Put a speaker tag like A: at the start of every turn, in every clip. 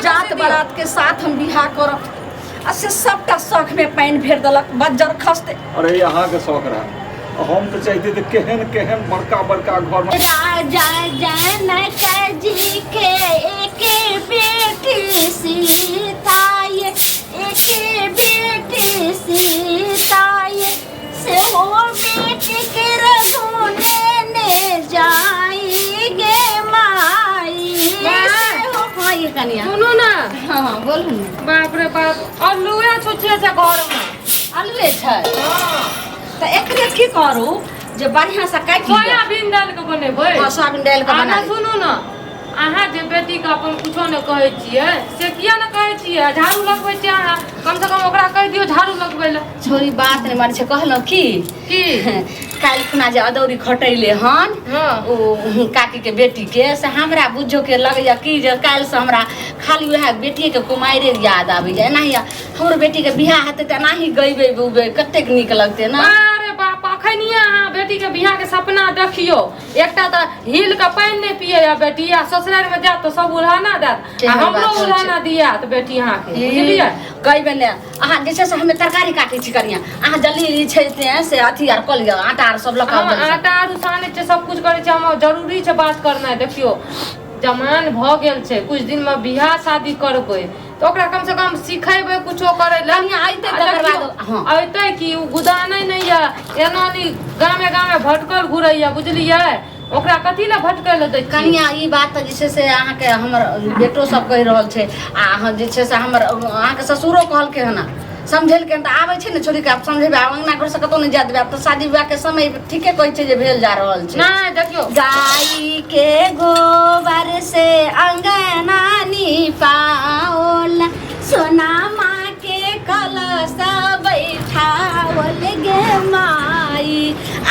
A: जात बारात के साथ हम बियाह करब आ से सबटा शौक में पानी फेर देलक बज्जर खसते।
B: अरे यहाँ के शौक रहा हम तो चाहते थे केहन केहन बड़का बड़का घर में
C: राजा जनक जी के एक बेटी सीता ये एक बेटी सीता ये से हो बेटी के रखने ने जाएंगे माई से हो भाई कन्या
D: सुनो ना।
C: हाँ बोलू
D: बाप रे बाप आलूए छुछे छै घर में।
A: अलवे छै तो एकरे की करू जे बढ़िया से काट लियो
D: सोयाबीन डाल के बनेबै।
A: सोयाबीन डाल के बना
D: सुनू ना अहाँ जे बेटी के अपन कुछो न कहै छियै से किया न कहै छियै झाड़ू लगबै छियै अहाँ कम से कम ओकरा कहि दियौ झाड़ू लगबै ले।
A: छोरी बात नहीं माने छै कहलो की काल खुना जे अदौरी खटैले हन ओ काकी के बेटी के से हमरा बुझो के लगैया कि जे काल से हमरा खाली वह बेटी के कुमारे याद आबै जाय एनाही हमर बेटी के बियाह हेतै त एनाही गइबै बुबै कतेक नीक लगतै ना।
D: अरे बाप अखनिए अहाँ बेटी के बियाह के सपना देखियो एकटा त हिल के पानी नहीं पिए या बेटी आ ससुराल में जात तो सब उल्हाना देत आ हमरो उल्हाना दियात बेटी अहाँ के बुझलियै।
A: गइबै ने अहाँ जैसे से हमें तरकारी काटै छी कनिया अहाँ जल्दी छै से अथी आर क लियो आटा आर सब लगा
D: आटा आर साने छै सब कुछ करे छै हम जरूरी छै बात करना देखियो जमान भ गेल छै कुछ दिन में बियाह शादी करबै तो ओकरा कम से कम सिखेबै कुछो करे ले
A: आइते तकर बाद
D: आइते कि उ गुदानै नै या एना नि गामे गामे भटकर घुरैया बुझलियै ओकरा कथी ले भटकै ले दै
A: कनिया ई बात त जे से अहाँ के हमर बेटो सब कहि रहल छै आ अहाँ जे से हमर अहाँ के ससुरो कहलकै हन समझेल के त आबै छै ने छोरी के आप समझेबे अंगना घर से कतो नै जा देबे अब त शादी विवाह के समय ठीके कहै छै जे भेल जा रहल छै।
D: नै देखियो
C: गाय के गोबर से अंगना निपाओल सोना माँ के कलश बैठावल गे माई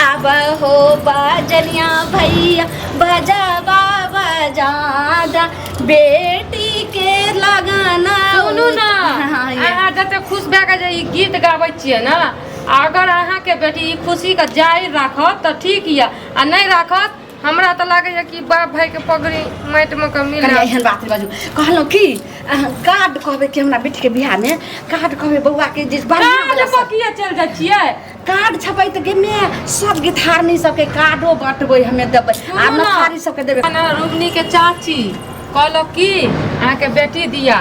C: अब हो बजनिया भैया बजबा बजादा बेटी के लगना।
D: सुनू ना अहाँ जते खुश भए के जे ई गीत गाबै छियै ना अगर अहाँ के बेटी ई खुशी के जारी राखत त ठीक या आ नै राखत हमरा त लागैया कि बाप भाई के पगड़ी माटि में के मिल
A: कनिया एहन बात बाजू कहलो की कार्ड कहबे कि हमरा बेटी के बियाह में कार्ड कहबे बौआ के जे
D: बढ़िया बकिया चल जाइ छियै
A: कार्ड छपै त गेमे सब गिथारनी सब के कार्डो बांटबै हमें देबै आ नथारी सब के देबै
D: ना रुगनी के चाची कहलो की अहाँ के बेटी दिया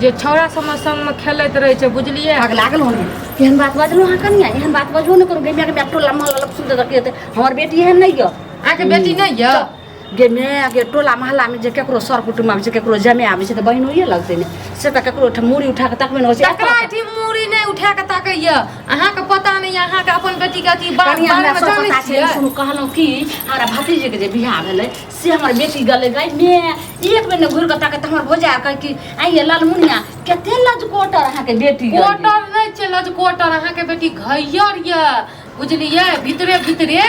D: जे छौरा सब संग में खेलैत रहे छै बुझलियै
A: आग लागल होने एहन बात बाजलो हां कनिया एहन बात बाजो न करू गेमे के टोला महल्ला लोग सुनते त हमर बेटी एहन नै य
D: अहाँ के बेटी नै य
A: गेमे के टोला महल्ला में जे केकरो सर कुटुम आबै छै केकरो जमे आबै छै त बहिनोइए लगतै ने से त केकरो मुड़ी उठा के तकबे न होय छै
D: तकरा एठी मुड़ी नै उठा के ताकैया अहाँ के पता नै अहाँ के अपन बेटी के अथी बात बारे में जानै छियै।
A: सुन कहलौ की हमरा भतीजे के जे बियाह भेलै से हमर बेटी गले गई में एक बेर न घुर के ताके त हमर भोजा कह कि आइए लालमुनिया केते लजकोटर अहाँ के बेटी
D: कोटर नै छै लजकोटर अहाँ के बेटी घैयर ये बुझलियै भीतरे भीतरे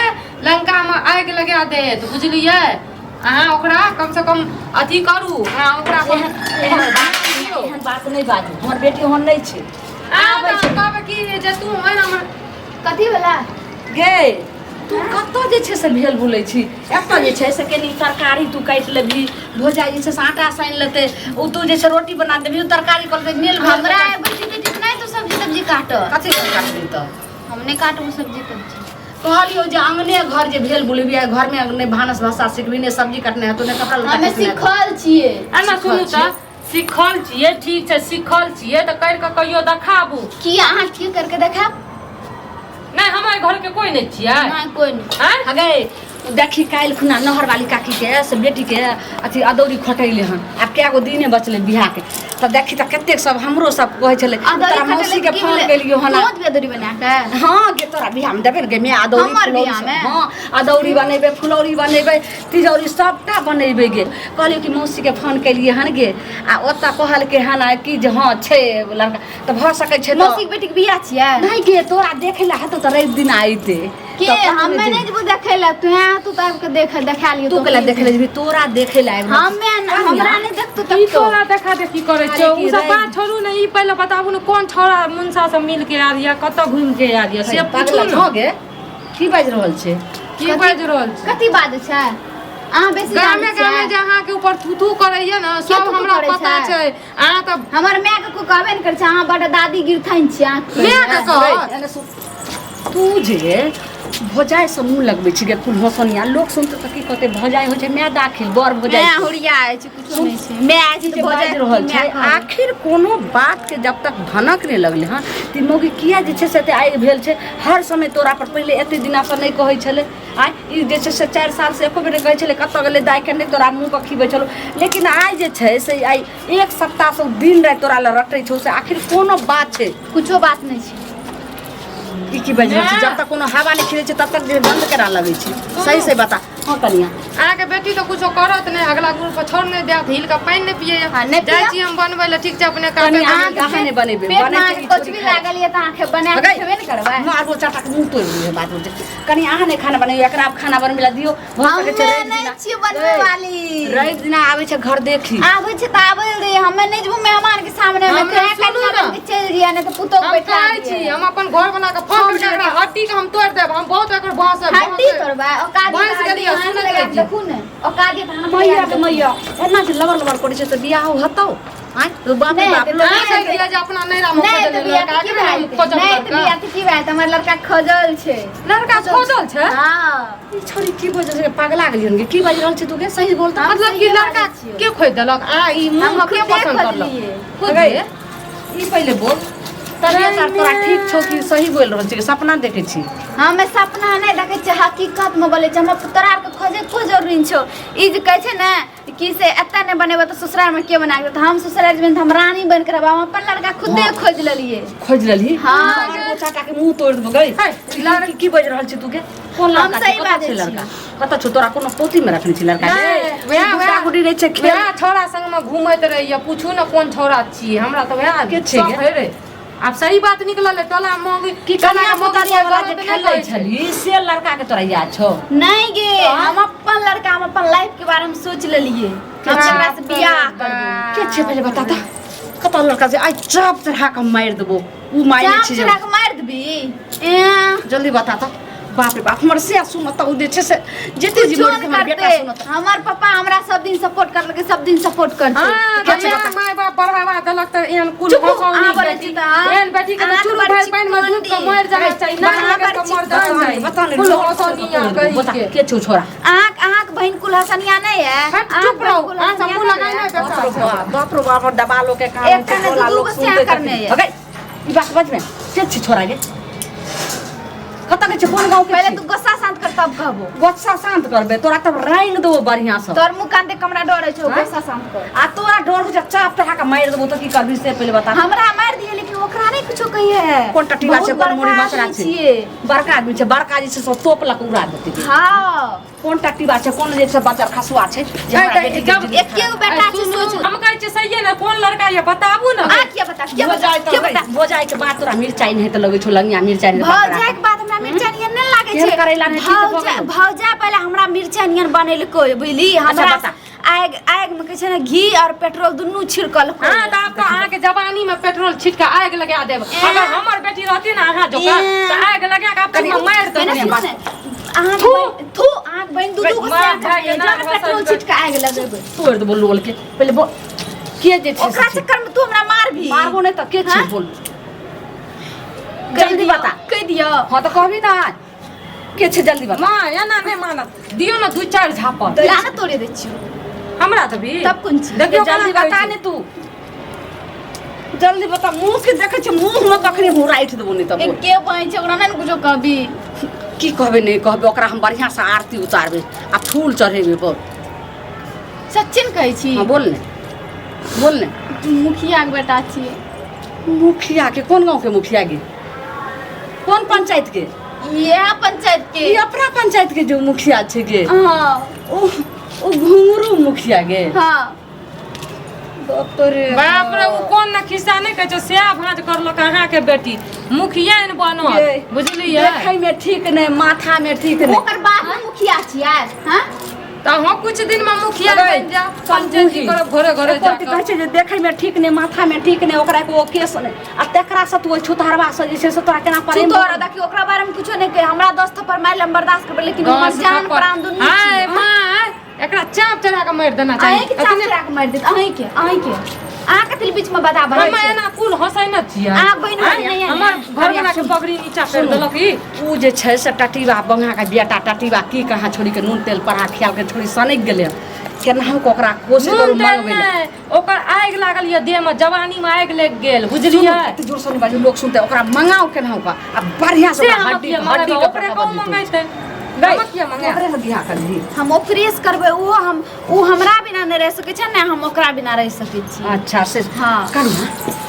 D: लंका में आग लगा देत बुझलियै अहाँ ओकरा कम से कम अथी करू अहाँ ओकरा
A: एहन बात नै बाजू हमर बेटी ओहन नै छै
D: आबै छै कहबै की जे तू ओना हमर
C: कथी वाला
A: गे तू कत्तो जे छै से भेल बुलै छी एत्त जे छै से केनी तरकारी तू काट लेबी भोजा जे छै से आटा सान लेते उ तू जे छै रोटी बना देबी तरकारी कर दे मेल
C: हमरा बेटी नै तो सब्जी काट
A: कथी काट दी त
C: हमने काटू सब्जी सब्जी
A: कहलियो जे अंगने घर जे भेल बुलबी घर में ने भानस भाषा सिखबी ने सब्जी काटने है तो ने कपड़ा लत्ता
C: हमें सिखल छिए
D: एना सुनू त सिखल छियै ठीक छै सिखल छियै त कर के कहियो देखाबू
C: की अहाँ की करके देखाब
D: नै हमर घर के कोई नै छियै
C: नै कोई नै
D: हैं
A: हगे देखी काल खुना नहर वाली काकी के से बेटी के अथी अदौरी खटैले हन अब क्या गो दिने बचले बियाह के त देखी त कतेक सब हमरो सब कहै छले तोरा मौसी के फोन केलियो हन
C: बहुत बेदरी बना के
A: हां गे तोरा बियाह में देबे गे मैं अदौरी
C: हमर बियाह में
A: हां अदौरी बनेबे फुलौरी बनेबे तिजौरी सबटा बनेबे गे कहलियो कि मौसी के फोन केलिए हन गे आ ओता कहल के हन कि जे हां छै लड़का त भ सकै छै
C: मौसी के बेटी के बियाह छियै
A: नहीं गे तोरा देखेला हतो त रवि दिन आइते
C: के हमें नहीं जब देखेला तू तो के देखा लियो
A: तू केला देखेले जेबी तोरा देखेला
C: हमें हमरा नहीं देखतो
D: ई तोरा देखा देखी करे छै उ सब बात छोड़ू नै ई पहिले बताबू न कोन छोरा मुंसा से मिल के आ रिया कत घूम के आ रिया से पूछू न
A: हो गे की बाज रहल छै
D: की बाज रहल छै
C: कथी बात छै अहाँ बेसी
D: गामे
C: जानै
D: गामे
C: छियै।
D: जहाँ के ऊपर थू करैया ना
C: के
D: सब
C: थू-थू
D: हमरा
C: करै
D: पता
C: छै?
D: छै अहाँ तऽ
C: हमर माय के को कहबे न करै छै अहाँ बड़ दादी गिरथैन छी अहाँ
D: माय के कह
A: एने सुन, तू जे भौजाइ से मुँह लगबै छी गे कुल हंसनिया लोग सुनते तऽ की कहते भौजाइ होइ छै माय दाखिल बर भौजाइ
C: माय
A: छै।
C: हुरिया छै कुछो नहीं छै माय छै
A: जे
C: तो
A: बाजि
C: भौजाई
A: रहल छै आखिर कोनो बात के जब तक भनक नहीं लगले हँ ती मौगी किया जे छै से एते आगि भेल छै हर समय तोरा पर पहिले एते दिना से नहीं कहै छलै आइ ई जे छै से 4 साल से एको बेर कहै छलै कतऽ गेलै दाइ के नहीं तोरा मुँह पर खिबै छलो लेकिन आइ जे छै से आइ एक सप्ताह से दिन राति तोरा लग रटै छौ से आखिर कोनो बात छै
C: कुछो बात नहीं छै
A: ई की बाजि रहल छै जब तक कोनो हवा नहीं खिलै छै तब तक जे बंद करा लगै छै सही से बता हाँ कनिया
D: अहाँके बेटी तो कुछो करत नहीं अगला ग्रुप पर छोड़ नहीं देत हिल का पानी नहीं पिए
C: हाँ, नहीं
D: जाइ
C: पिया।
D: छी हम बनबै ले ठीक छै अपने
A: कनिया
D: काम
A: अहाँ कहाँ नहीं बनेबै
C: पेट
A: बने
C: में
A: के
C: कुछ भी लागल ये त आंखें बना के खेबे न करबै
A: मारबो चाटा के मुंह तोड़ दिए बात बोल कनी अहाँ नहीं खाना बनाइयो एकरा आप खाना बनबे ला दियो हो सके छै
C: हमे नहीं छी बनवे वाली
A: रवि दिना आबै छै घर देखी
C: आबै छै त आबै रे हमे नहीं जबू मेहमान के सामने में
D: हमरा
C: कहीं
D: सुनू
C: कहीं
D: ना।
C: बन के चल जिया ने तो पुतो
D: हम
C: बैठा
D: कहै छी हम अपन घर बना के फंड के एकरा हड्डी के हम तोड़ देब हम बहुत एकर भाषा
C: हड्डी तोड़बा औकादी
D: भैंस के दिया, सुनै
C: लगा
D: छी।
C: देखू ने औकादी त हम
A: मैया के मैया एना जे लबर लबर करै छै त बियाह हतौ आइ तो बाप रे
C: नहीं,
A: बाप
C: तो
A: लोग
D: अहाँ कहि दिया जे अपना नैरा में
C: नहीं
D: खोजल
C: तो बिया
D: लड़का
C: की
D: के
C: भाई
D: हम खोजल
C: नहीं तो बिया
D: लड़का
C: की भाई हमर लड़का खजल छै
D: लड़का खोजल छै
C: हां
A: ई छोरी की बजे छै पगला गेलियन गे की बाजि रहल छै तू के सही बोल त
D: मतलब कि लड़का के खोज देलक आ ई मुंह
C: हम
D: के
C: खुदे
D: पसंद
C: खोज
D: करलक
C: लिए।
D: खुद
A: गई।
D: दे।
A: ई पहिले बोल तबियत आर तोरा ठीक छौ कि सही बोल रहल छी कि सपना देखै छी
C: हमें सपना नहीं देखे छै हकीकत में बोले छै हमरा तोरा के खोजे को जरूरी छौ ई जे कहै छै ना कि से एता ने बनेबो तो ससुराल में के बना के हम ससुराल में हम रानी बन के रहब हम अपन लड़का खुदे खोज लेलिए
A: खोज लेली
C: हाँ।
A: मारबो चाटा के मुंह तोड़ देबो गई लड़की की बाजि रहल छी तू के कोन
C: हम
A: लड़का
C: सही
A: छै? कतऽ
C: बाजै
A: छै
C: छी।
A: लड़का कतऽ छौ तोरा कोनो पोती में रखने छी लड़का
D: नहीं, वएह
A: गुडी रहे छै खेल
D: वएह छौड़ा संग में घूमैत रहिए पूछू ना कोन छौड़ा छिए हमरा तो वएह
A: के छै गे?
D: रे अब सही बात निकलल है टोला मोगी
A: की कनिया मोतरिया वाला जे खेलै
D: खेलै
A: छली से लड़का के तोरा याद छौ
C: नहीं गे हम अपन लड़का हम अपन लाइफ के बारे में सोच लेलिए हम एकरा से बियाह करबो
A: के छै पहिले बता त कतऽ लड़का छै आइ चाप चढ़ा के मारि देबो उ मारि
C: चाप
A: छै
C: चढ़ा के मार देबी
A: जल्दी बता त बाप रे बाप हमर से सुन त उ जे छै से जेते जी मोर हमर बेटा सुन त
C: हमर पापा हमरा सब दिन सपोर्ट करलकै सब दिन सपोर्ट करते
D: हां
A: के छै
D: कन्या
A: बता?
D: माय बाप बढ़ावा देलक त एहन कुल
C: चुप,
D: हंसौनी
C: अहाँ बोलै
D: बेटी
C: छी तऽ, हाँ?
D: एहन बेटी के
C: अहाँ
D: चुरू
C: तऽ
D: भाई
C: बड़
D: पानी में डूब के
C: चिकनी।
D: मर जाना चाहिए ना
C: अहाँ
D: लगे
C: बड़
D: तो मर
C: चिकनी।
D: जाना चाहिए
A: बता ने
D: कुल हंसौनिया
A: बता
D: कहि
A: के छौ छोरा
C: आँख बहन कुल हसनिया नहीं है
D: हट चुप रहो आ सब लगाई ना बेटा
A: बाप रे बाप दबालो के काम
C: एकटा ने
A: टोला
C: दू
A: लोग
C: गो
A: सुनते
C: स्याह करने है।
A: ओके ई बात बज में के छी छोरा गे कतऽ के छै कोन गांव के
C: पहले
A: छी?
C: तू गुस्सा शांत कर तब कहबो
A: गोस्सा शांत करबे तोरा तब राइन देबो बढ़िया से
C: तोर मुंह कान देख के हमरा डर छै
A: हाँ?
C: गुस्सा शांत कर
A: आ तोरा डर हो जा चाप चढ़ा के मारि देबो त की करबी से पहिले बता
C: हमरा मार दिए लेकिन ओकरा नहीं कुछो कहिए है
A: कोन टट्टीवा छै कोन मुड़ी बचरा छै
C: छिए
A: बड़का आदमी छै बड़का जे छै सब तोप लक उड़ा देतै
C: हां
A: कोन टट्टीवा छै कोन जे छै बच्चा खसुआ छै जे हमरा बेटी के जिंदगी
C: एक गो बेटा छै सोच
D: हम कहै छियै सही है ना कोन लड़का ये बताबू ना
C: आ क्या बता क्या बता
A: भोजाइ
C: क्या
A: त
C: बता
A: भोजाइ के बात तोरा मिरचाई नहीं त लगै छौ लंगिया मिरचाई नहीं
C: भौजाई के बाद हमरा मिर्चा नियन नहीं लागे
A: केहन
C: छै
A: करैला नहीं ठीक भऽ
C: भौजा
A: गेल।
C: भौजा पहले हमरा मिर्चा नियन बनेलको बुझली हमरा
A: बता।
C: आग आग में कहै छै ना घी और पेट्रोल दुनू छिड़कल
D: हां त आपका अहाँ के जवानी में पेट्रोल छिट के आग लगा देब अगर हमर बेटी रहती ना अहाँ जोका त आग लगा के आपको मार देब
C: थू आग बहन दू दू
D: मार भाई, ना,
C: पेट्रोल
D: बस,
C: छिड़के आग लगेबै
A: तोड़ दे बोल के पहिले बोल के जे छै
C: ओकरा चक्कर में तू हमरा मार भी
A: मारबो नहीं त के छै
C: हाँ?
A: बोल
C: कह
A: जल्दी
C: दियो,
A: बता
C: कह दियो
A: हां त कहबी ना के छै जल्दी बता
D: मां एना नहीं मानत दियो ना दू चार झापड़
C: लाना तोड़े दै छियो
D: हमरा त भी
C: तब कोन चीज
D: देखियो
A: जल्दी बता ने तू जल्दी बता मुंह के देखे छै मुंह में कखनी हुराइठ देबो नहीं त बोल
C: के बहन छै ओकरा नहीं कुछो कहबी
A: की कहबे नहीं कहबे ओकरा हम बढ़िया से आरती उतारबे आ फूल चढ़ेबे बोल
C: सच्चिन कहै छी
A: हां बोल ने
C: तू मुखिया के बेटा छियै
A: मुखिया के कोन गांव के मुखिया गे कोन पंचायत के
C: यह पंचायत के
A: ई अपना पंचायत के जो मुखिया छै गे
C: हां
A: ओ घुंगरू मुखिया गे
C: हां
A: बाप रे
D: बाप रे उ कोन ना खिस्सा नहीं कहै छै स्या भांज करलक अहाँ के बेटी मुखिया ने
A: ये,
D: बनत बुझलियै
A: देखै में ठीक नहीं माथा में ठीक नहीं
C: ओकर बाप में मुखिया छियै हां
D: त हम कुछ दिन में मुखिया
A: अरे,
D: बन जा पंचायती करब घरे घरे
A: एको की कहै
D: जाकर
A: छै जे देखै में ठीक नहीं माथा में ठीक नहीं ओकरा के ओ केस नहीं आ तेकरा से तू छुतहरवा से जे छै से तोरा केना
C: तू
A: परे
C: तोरा देखी ओकरा बारे में कुछो नहीं कहे हमरा 10 थप्पड़ मार ले हम बर्दाश्त कर लेकिन हमर जान प्राण दुनू
D: हाय
C: छी
D: मां एकरा चाप चढ़ा के मार देना
C: अहीं के
D: चाहिए
C: चाप के मार देत अहीं के आ कथि बीच में बता
D: हम एना कुल हंसै न छियै
C: आ बहिन नहीं
D: हमर घर बना के पगड़ी नीचा कर देलक ई
A: उ जे छै से टटीवा बंगा के बेटा टटीवा की कहाँ छोड़ी के नून तेल परा खियाल के छोड़ी सनक गेले केनाहु को ओकरा कोशिश करू मंगबै ले
D: ओकर आगि लागल ये देह में जवानी में आगि लग गेल बुझलियै
A: एते जोर से बाजू लोग सुनते ओकरा मंगाओ केनाहु का आ बढ़िया से हड्डी हड्डी के
D: ओकरे को मंगैते
A: ओकरे से बियाह कर ली
C: हम ओकरेस करबै ओ हमरा बिना नहीं रह सकै छै ने हम ओकरा बिना रह सकै छी
A: अच्छा से
C: हाँ
A: करू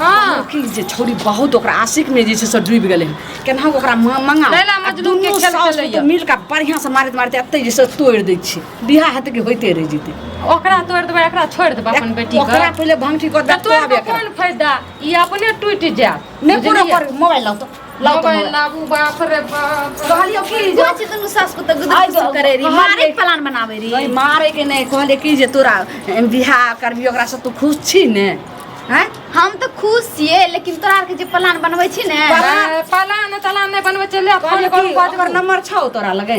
D: हां
A: की जे छोड़ी बहुत ओकरा आशिक में जे छै से डूब गेले केनाहु ओकरा मंगाओ
D: लैला मजनू के खेल खेलैया
A: मिल का बढ़िया से मारत मारते एते जैसे तोड़ दै छी बियाह हेते के होइते रह जेते
D: ओकरा तोड़ देबै एकरा छोड़ देबै अपन बेटी के
A: ओकरा पहले भंगठी कर दे
D: तोड़ के कोन फायदा ई अपने टूट जात
A: नहीं पूरा कर मोबाइल लाओ तो
D: मोबाइल लाबू बाप रे बाप
A: कहलियो की
C: जो छै दुनु सास को त गुदर करे री मारे प्लान बनावे री
A: नहीं मारे के नहीं कहले की जे तोरा बियाह करबी ओकरा से तू खुश छी ने हैं
C: हम तो खुश छियै लेकिन तोरा के जे प्लान बनबै छी ने
D: पलान तलान नहीं बनबै चले फोन करू बात
A: ओकर नंबर छौ तोरा लगे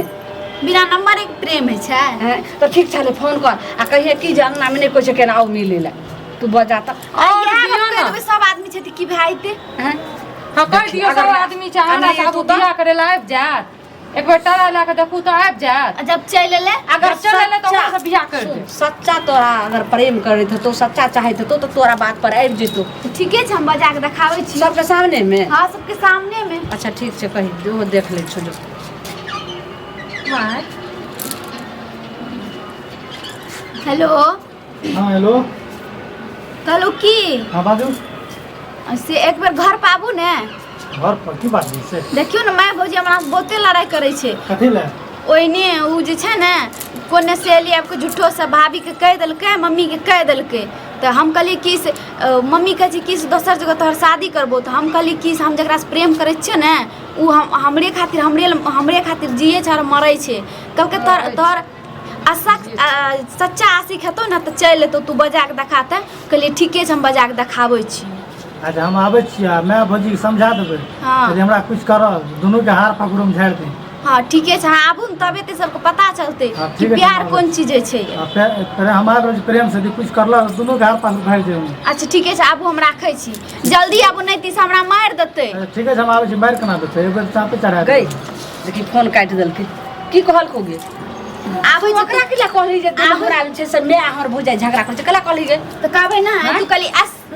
C: बिना नंबर एक प्रेम है छै
A: हैं तो ठीक छले फोन कर आ कहिए की जे अंगना में नहीं कोइ छै केना आओ मिले ले तू बजा त
D: और
C: और
D: दियो ना
C: सब आदमी छै कि भाईते
A: हैं
D: हां कह दियो सब आदमी छै हमरा साथ बियाह करे ला आबि जात एक बार तारा ला के देखू तो आबि जात
C: जब चल ले
D: अगर चले ले तो ओकरा से बियाह कर दे
A: सच्चा तोरा अगर प्रेम करे तो सच्चा चाहे तो तोरा बात पर आबि जेतो
C: ठीके छै हम बजा के देखाबै छी
A: सबके सामने में
C: हां सबके सामने में
A: अच्छा ठीक छै कहि जो देख ले छो जो
D: हां
C: हेलो
E: हाँ हेलो
C: कहलो की
E: हाँ बाजू
C: से एक बार घर पाबू ने
E: घर पर की बात से
C: देखियो ने माय भौजी हमरा से बहुते लड़ाई करे छै
E: कथी ले
C: ओइने उ जे छै ने कोने से एली आपको झूठो से भाभी के कह देलकै मम्मी के कह देलकै तो हम कहली कि से मम्मी कहे कि से दोसर जगह तोहर शादी करबो तो हम कहली कि हम जकरा से प्रेम करे छियै ने उ हमरे खातिर जिए छै और मरै छै कहलकै तोहर सच्चा आशिक हेतौ ने तो चल एतौ तू बजा के देखाते कहलिए ठीके छै हम बजा के देखाबै छी
E: अच्छा हम आबै छियै मैं भौजी के समझा देबै
C: हाँ।
E: यदि हमरा कुछ करब दुनू के हार पकड़ो में झाड़ दे
C: हाँ ठीके छै हाँ आबू ने तबे ते सबके पता चलते
E: हाँ,
C: कि
E: ठीक है,
C: प्यार
E: हम
C: कोन चीज छै
E: पहले हमारे रोज प्रेम से यदि कुछ करल दुनू के हार पकड़ भाड़ दे
C: अच्छा ठीके छै आबू हम राखै छी जल्दी आबू नहीं तीस हमरा मार देतै
E: ठीक है हम आबै छी मार केना देतै एक बेर चापे चढ़ा
A: गई देखी फोन काट देलकै की कहल को गे
C: आबै छै
A: ओकरा के ला कहली जे हमरा छै से मैं हमर बुझाय झगड़ा कर छै कला कहली गे
C: तो कहबै ना
A: हाँ?
C: तू कहली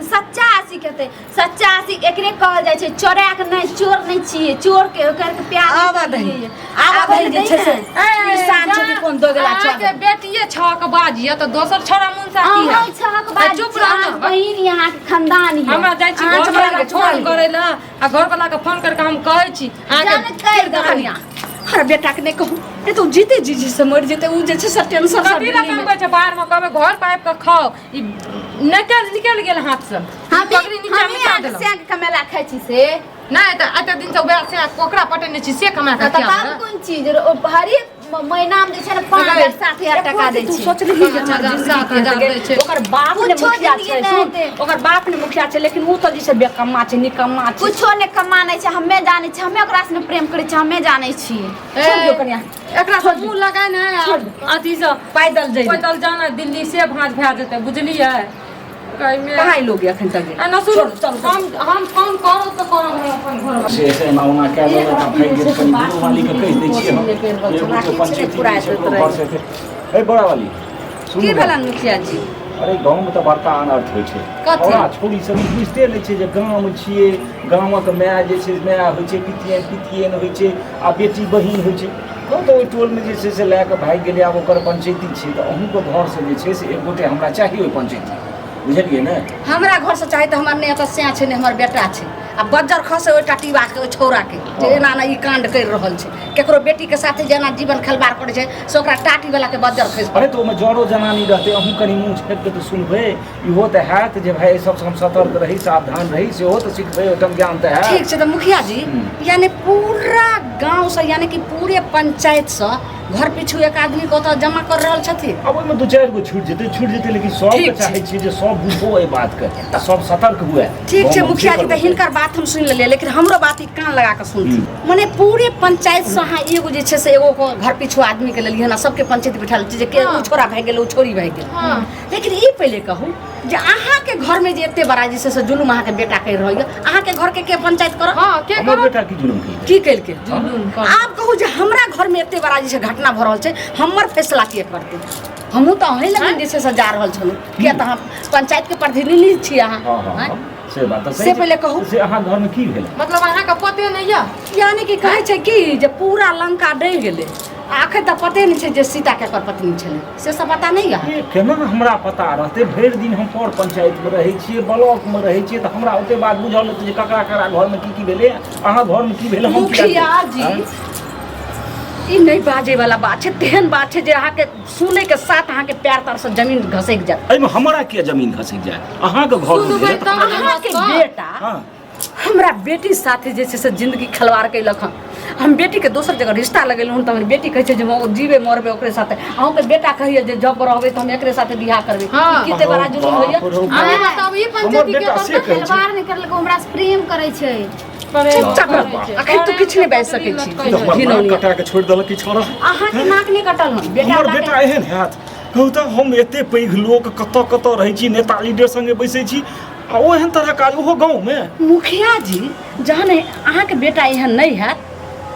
C: सच्चा आशिक हेतै सच्चा आशिक एकरे कहल जाइ छै चोरा के नहीं चोर नहीं छियै चोर के ओकर के प्यार
A: आवा दही आवा दही जे छै से इंसान छै कि कोन दोगला
D: के
A: छै
D: बेटिए छक बाजिए तो दोसर छोरा मुंसा की है
C: छहक बात
D: चुप रह ना।
C: बहिन यहाँ के खानदान है
D: हमरा जाइ छी
A: अहाँ
D: घर
A: छोड़ा
D: वाला
A: के, छोड़ा
D: फोन
A: के।
D: करे ला आ घर वाला के फोन करके हम कहै छी
C: जाने कहि दो
A: कहानिया हर बेटा के नहीं कहू ए तो जीते जी से मर जेते उ जे छै से टेंशन सब
D: कथी ला कहबै छै बाहर में कहबै घर पाइप के खाओ ई निकल गेल हाथ से
C: हम
D: पकड़ी नीचा
C: हम
D: मिटा
C: यहाँ
D: देलक
C: से कमेला खाइ छी से
D: नहीं तो एते दिन से वैसे से कोकरा पटेने छी से कमा के
C: तो
D: क्या
C: तब कोन चीज हरी महीना में जे छै ने 5,000-7,000 टका दै
A: तू
C: छै
A: सोच ली जे
D: 5,000-7,000 दै छै।
A: ओकर बाप ने
C: कुछो
A: मुखिया
C: जिंदगी
A: छै
C: नहि
A: सुन,
C: हेतै।
A: ओकर बाप ने मुखिया छै लेकिन उ तो जैसे बेकम्मा छै निकम्मा छै
C: कुछो ने कमा नहीं छै हमे जानै छी हमे ओकरा से प्रेम करै छी हमे जानै छियै
A: छोड़ दियो कन्या
D: एकरा से मुंह लगाय ना अथी से
A: पैदल जइबे
D: पैदल जाना दिल्ली से भांज भए जेतै बुझलियै
A: कहाँ लोग अखन तक
D: ना सुन हम फोन करो तो करो अपन घर में
B: से ऐसे माउना क्या बोले था भाई ये कहीं गुरु वाली का कह दे छिए हम ये तो पंचायती घर से थे ए बड़ा वाली सुन
A: की भेलन मुखिया जी
B: अरे गांव में तो बड़का अनर्थ होइ छै
A: कथी?
B: औरा छोड़ी सब बुझते नै छै जे गांव छिए गांवक माय जे छै माय होइ छै पितियन होइ छै आ बेटी बहिन होइ छै तो ओहि टोल में जे छै से लए कऽ भागि गेलै आब ओकर पंचायती छै तऽ अहूँके घर से जे छै से एक गोटे हमरा चाही ओहि पंचायती बुझलियै ने
A: हमरा घर से चाहे तो हमर ने एतऽ स्याह छै ने हमर बेटा छै आ बज्जर खसे ओइ टाटीबा के ओइ छौरा के जे एना ना ई कांड कर रहल छै केकरो बेटी के साथे जेना जीवन खलबार करे छै से ओकरा टाटी वाला के बज्जर खसि
B: अरे तो ओहिमे जरो जनानी रहतै अहूँ कनि मुँह छेक के तऽ सुनबै इहो तऽ हैत जे भाई सबसँ हम सतर्क रही सावधान रही सेहो तऽ सिखबै ओहिठाम ज्ञान तऽ हैत
A: ठीक छै तऽ मुखिया जी यानी पूरा गांव से यानी कि पूरे पंचायत से घर पिछू एक आदमी को ओतऽ जमा कर रहल छथिन
B: अब ओहिमे दू चारि गो छूट जेतै लेकिन सब
A: ठीक
B: चाहै छियै जे सब बुझो एहि बात के सब सतर्क हुए
A: ठीक छै मुखिया जी तऽ हिनकर बात बात हम सुन लेलिए लेकिन हमरो बात कान लगा के सुनती माने पूरे पंचायत से अहाँ एगो जे छै से एगो घर पीछू आदमी के लेलिए ना सबके पंचायत बैठल छै जे के उ छोरा भाग गेल उ छोरी भाग गेल लेकिन ई पहले कहू जे अहाँ के घर में जे एते बड़ा जे से जुलुम अहाँ के बेटा कर रहल अहाँ के घर के पंचायत कर
D: हां के
B: हमर बेटा की जुलुम
A: की कैल के आप कहू जे हमरा घर में एते बड़ा जे से घटना भ रहल छै हमर फैसला के करते हमहू तो अहीं लगन जे से जा रहल छलु किया त अहाँ पंचायत के प्रतिनिधि छी अहाँ
B: से बात
A: से पहले कहू
B: से अहाँ घर में की भेल
D: मतलब अहाँ का पते नहीं है
A: यानी कि कहै छै कि जे पूरा लंका डहि गेलै आखिर तक पते नहीं छै जे सीता के कर पत्नी छलै से सब पता नहीं है
B: केना हमरा पता रहते भरि दिन हम पर पंचायत में रहै छियै ब्लॉक में रहै छियै त हमरा ओते बात बुझल जे ककरा ककरा घर में की भेलै अहाँ घर में की भेलै हम
A: मुखिया जी ई नहीं बाजे वाला बात छै तेहन बात छै जे अहाँ के सुने के साथ अहाँ के पैर तर से जमीन घसक जाए
B: एमे हमरा के जमीन घसक जाए अहाँ के घर में भेलै त
A: अहाँ के बेटा हमरा बेटी साथे जे छै से जिंदगी खलवार कैलक हन हम बेटी के दोसर जगह रिश्ता लगेलहुँ त हमर बेटी कहै छै जे हम जीवे मरबे ओकरे साथे अहूँ के बेटा कहिए जे जब रहबे त हम एकरे साथे बियाह करबे किते बड़ा जुलुम होइए
D: अरे बताओ ई पंचायती के
C: खिलवाड़ नहीं करलक हमरा से प्रेम करे छै
A: चुपचाप रह अखन तू किछ नहीं बाजि सकै छी
B: कटा के छोड़ देलक की छोरा
A: अहाँ के नाक नहीं कटल हन बेटा
B: हमर बेटा एहन हैत कहू त हम एते पैघ लोक कत रहै छी नेता लीडर संगे बैसै छी आ ओ एहन तरह काज ओहो गाँव में
A: मुखिया जी जहन अहाँ के बेटा एहन नहीं हैत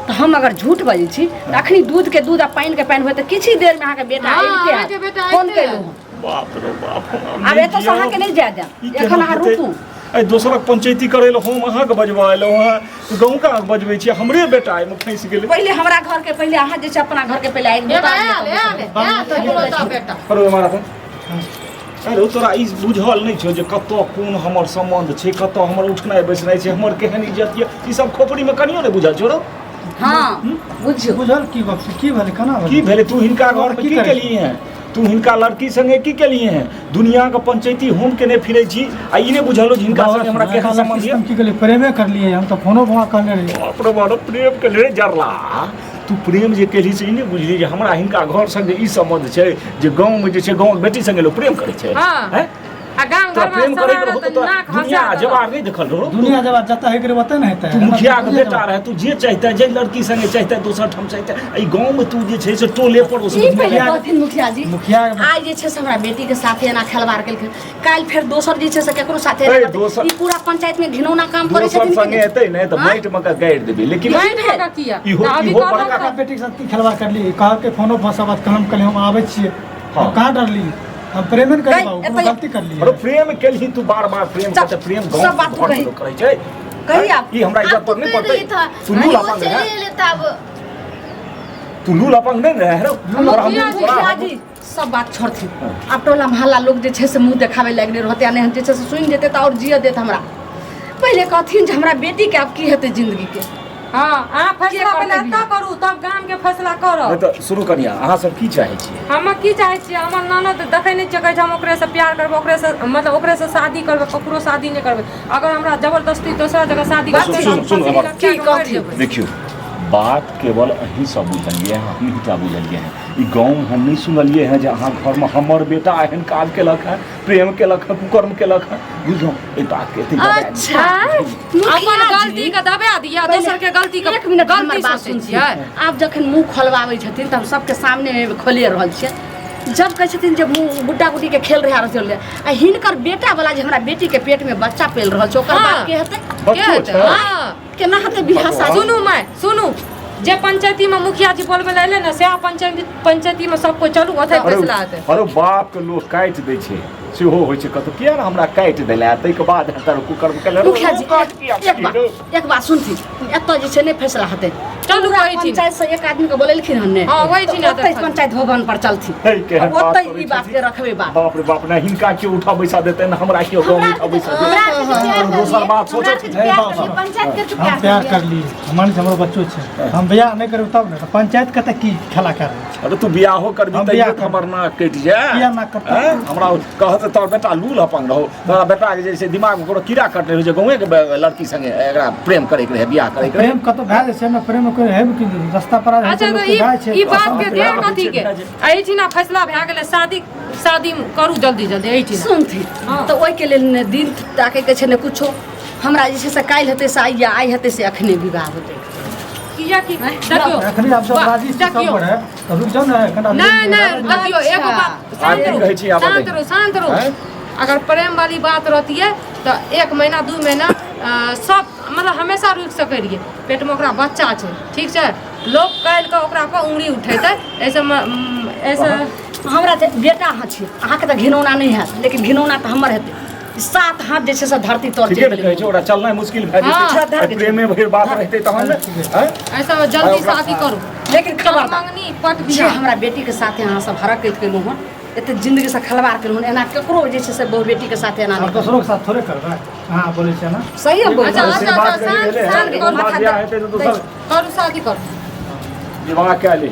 A: तो हम अगर झूठ बाजै छी त अखनी दूध के दूध आ पानी के पानी होय त किछ ही देर में अहाँ के बेटा आइते फोन कैलू
B: बाप रे बाप
A: अब एतऽ से अहाँ के नहीं जाय देम एखन अहाँ रुकू
B: आई दोसरक पंचायती करे ल हम अहाँ के बजवा एलहुँ हँ गाँव का बजबै छी हमरे बेटा एहिमे फंसि गेलै
A: पहले हमरा घर के पहले अहाँ जे छै अपना घर के पहले आइ
D: बेटा
B: अरे मारा त अरे तोरा ई बुझल नहीं छौ जे कत कोन हमर संबंध छै कत हमर उठनाइ बैसनाइ छै हमर केहन इज्जत ये ई सब खोपड़ी में कनियो नहीं बुझल छौ रो
A: हाँ बुझियो
E: बुझल की बात छै की भेलै केना
B: की भेलै तू हिनका घर में की केलिए हैं तू हिनका लड़की संगे की केलिए हैं दुनिया का पंचायती हम के नहीं फिरै छी आ ई नहीं बुझलो जे हिनका संगे हमरा केहन संबंध है
E: हम की केलिए प्रेमे करलिए हम तो फोनो फोन करने रहिए
B: बाप रे बाप प्रेम के ले जरला तू प्रेम जे केली से ई नहीं बुझली जे हमरा हिनका घर संगे ई संबंध छै जे गांव में जे छै गांव के बेटी संगे लोग प्रेम करे छै हैं
D: आ गांव घर में
B: प्रेम करे
D: सवार
B: रहो
D: त
B: तो
D: नाक
B: दुनिया
D: हंसा
B: जवार नहीं देखल रहो
E: दुनिया जब जता है करे बता नहीं
B: तू मुखिया के बेटा रहे तू जे चाहता जे लड़की संगे चाहता दोसर ठाम चाहता ई गांव में तू जे छै से टोले पर
A: ई पहले कहथिन मुखिया जी
E: मुखिया
A: आज जे छै से हमरा बेटी के साथे एना खेलवार केलखिन काल फेर दोसर जे छै से केकरो साथे
B: ए,
A: एना
B: दोसर-
A: ई पूरा पंचायत में घिनौना काम करे
B: दोसर
A: छथिन
B: संगे एतै नहीं तो माइट में का गाड़ देबे लेकिन
D: नहीं का किया
B: इहो
D: अभी
B: इहो
D: कर
B: बड़का
D: रहा
E: बेटी के साथ की खलवा करली कह के फोनो फसा बात हम कल हम आवे छिए
B: हाँ।
E: हम कहां डरली हम प्रेमन करे
A: नहीं,
E: बाबू
A: एतऽ-
E: गलती करली
B: अरे प्रेम केलही तू बार-बार प्रेम करते प्रेम
A: सब
B: गांव
A: बात तू कही।
B: करे छै
A: कही आप
B: ई हमरा इज्जत पर नहीं पड़तै तू लूल अपन है तू लूल अपन नहीं रहे रो और हम
A: मुखिया जी सब बात छोड़थिन आब टोला मोहल्ला लोग जे छै से मुंह देखावे लागले रहते आ नहीं जे छै से सुनि जेते त और जिय देत हमरा पहले कहथिन जे हमरा बेटी के अब की हेतै जिंदगी के
D: हां अहाँ फैसला पहले तब करू तब गांव के फैसला
B: नहीं
D: करब
B: तो शुरू करिया अहाँ सब की चाहे छी
D: हम की चाहे छी हमर ननद देखै नहीं चकै छै हम ओकरे से प्यार करब ओकरे से मतलब ओकरे से शादी करब ककरो शादी नहीं करब अगर हमरा जबरदस्ती दोसर जगह शादी
B: सुन, सुन, सुन,
D: करब
B: हमर-
A: की कहथिन?
B: देखियो बात केवल अहीं सब बुझलिए हैं हम हिटा बुझलिए हैं ई गाँव हम नहीं सुनलिए हैं जे अहाँ घर में हमर बेटा एहन काज केलक है प्रेम केलक है कुकर्म केलक है बुझलो ई बात के एते
A: अच्छा
D: अपन गलती के दबा दिया दोसर के गलती के
A: एक मिनट हमर
D: गलती
A: बात
D: सोचै
A: सुन
D: छियै
A: आप जखन मुंह खोलवाबै छथिन त हम सबके सामने में खोले रहल छियै जब कहै छथिन जे मुंह गुड्डा गुड्डी के खेल रहा रहल आ हिनकर बेटा वाला जे हमरा बेटी के पेट में बच्चा पेल रहल छै ओकर
D: हाँ।
A: बात के हेतै
B: बच्चो
D: के
B: छै
D: हां
A: केना हेतै बियाह शादी
D: सुनू मैं सुनू जे पंचायती में मुखिया जी बोलबे ले ना से पंचायती में सब कोई चलू ओथे फैसला हेतै
B: अरे बाप के लोग काटि दै छै सेहो होइ छै कतौ किया ना हमरा काटि देला तै के बाद हेतर कुकर्म केले
A: मुखिया जी एक बात सुनथि एतऽ जे छै नहि फैसला हेतै
D: चलू
A: पूरा
D: वही ठीक
A: पंचायत से एक आदमी के बोलेलखिन हन ने
D: हाँ, वही ठीक है,
A: ओतै
D: तो
A: पंचायत भवन पर चलथि
B: हे केहन बात
A: ओतै
B: करै
A: ई बात
B: छथिन।
A: के रखबे बात
B: बाप रे बाप ना हिनका क्यों उठा बैसा देते ना हमरा क्यों गाँव में उठा बैसा देते दोसर बात सोचत है
C: पंचायत के
E: हम प्यार करली हमारे हमरो बच्चो छै हम बियाह नहीं करब तब ना पंचायत कते की खेला कर
B: अरे तू बियाहो करबी
E: हम
B: त
E: बियाह
B: एक हमर नाक कटि जाए
E: किया नाक कटतै?
B: हैं? हमरा कहत तोर बेटा लूल अपन रहो तोरा बेटा के जैसे दिमाग में कोनो कीड़ा कटले हो जे गाँवे के लड़की संगे एकरा प्रेम करे के रहे बियाह करे के रहे
E: प्रेम कतो भए जाय छै में प्रेम कोई है कि रास्ता पर आ
D: अच्छा तो ई बात के देर कथी के एही ठिना फैसला भए गेलै शादी करू जल्दी जल्दी एही ठिना
A: सुनथि
D: हाँ।
A: तऽ ओहिके लेल ने दिन ताके के छै ने कुछो हमरा जे छै से काल्हि हेतै से आइ हेतै से अखने विवाह होतै
D: किया कि देखियो
E: एखनी आप सब राजी छी सब पर है तो रुक जाओ ना कना
D: नहीं देखियो एगो बात शांत रहो अगर प्रेम वाली बात रहती है तो 1 महीना 2 महीना सब मतलब हमेशा रुक सके रहिए पेट में ओकरा बच्चा छै ठीक छै लोग काल्हि के ओकरा पर उंगली उठेतै ऐसे
A: हमरा तऽ बेटा अहाँ छी अहाँके तऽ घिनौना नहीं हैत लेकिन घिनौना तऽ हमर हेतै 7 हाथ जे छै से धरती तर
B: ठीके कहै छै ओकरा चलनाइ मुश्किल भए जेतै प्रेमे भरि बात रहतै तहन हैं
D: ऐसा जल्दी शादी करू
A: लेकिन खबर
D: मंगनी पट
A: जे हमरा बेटी के साथे अहाँ सब हरकत केलहुँ हन एते जिंदगी से खलवार केलहुँ एना ककरो जे छै से बहु बेटी के साथे एना
E: आप दूसरों के साथ थोड़े करबे हां बोले छै ना
A: सही है बोल
D: अच्छा शांत
B: दोसर
D: करू शादी करू
B: विवाह कए ले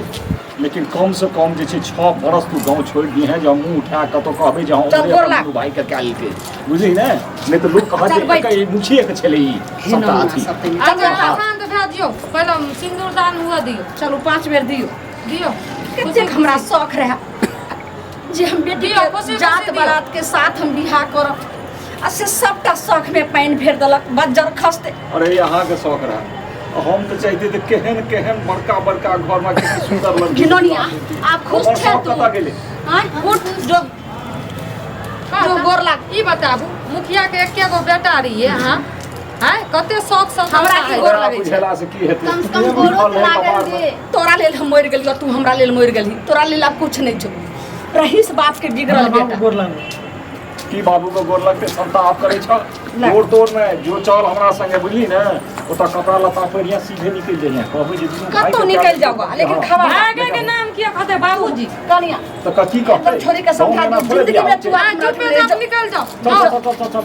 B: लेकिन कम से कम जे छै 6 बरस तू गाँव छोड़ दिए हैं जब मुँह उठा कतौ कहबै जे हम भाई के कए लेके बुझली ने नहीं तो लोग कहत जे मुछिए के छले ई सबटा अथी
D: अच्छा शांत भए दियो पहले सिंदूरदान हुआ दियो
A: चलू 5 बेर दियो कते हमरा शौक रहे जे हम बेटी के जात बारात के साथ हम बियाह करब आ से सबटा शौक में पानी फेर देलक बज्जर खसते
B: अरे यहाँ के शौक रहा हम तो चाहते थे केहन केहन बड़का घर में कितनी सुंदर लग
A: घिनौनिया आप खुश थे तू
B: कता गेले
A: हां उठ जो गोर लाग
D: ई बताबू मुखिया के एकेगो बेटा रहिए हां हैं कते शौक सब
A: हमरा की गोर लगै छै
B: बुझला से की हेतै
C: कम से कम गोरो तो लागल जे
A: तोरा लेल हम मर गेलियो तू हमरा लेल मर गेली तोरा लेल अब कुछ नहीं छौ रहीस बाप के बिगड़ल बेटा
E: गोर लागो
B: की बाबू को गोर लगते संता आप करे छ गोर तोड़ में जो चल हमरा संगे बुझली ना ओता कपड़ा लता पहिरिया सीधे निकल जाइए कहबै जे
A: कतो निकल जाओगा लेकिन खबर
D: भागे के नाम किया कहते बाबूजी
A: कनिया
B: तो कथी कहते
A: छोरी के समझा दो जिंदगी में तू आ
D: चुप हो जा निकल जाओ
B: चल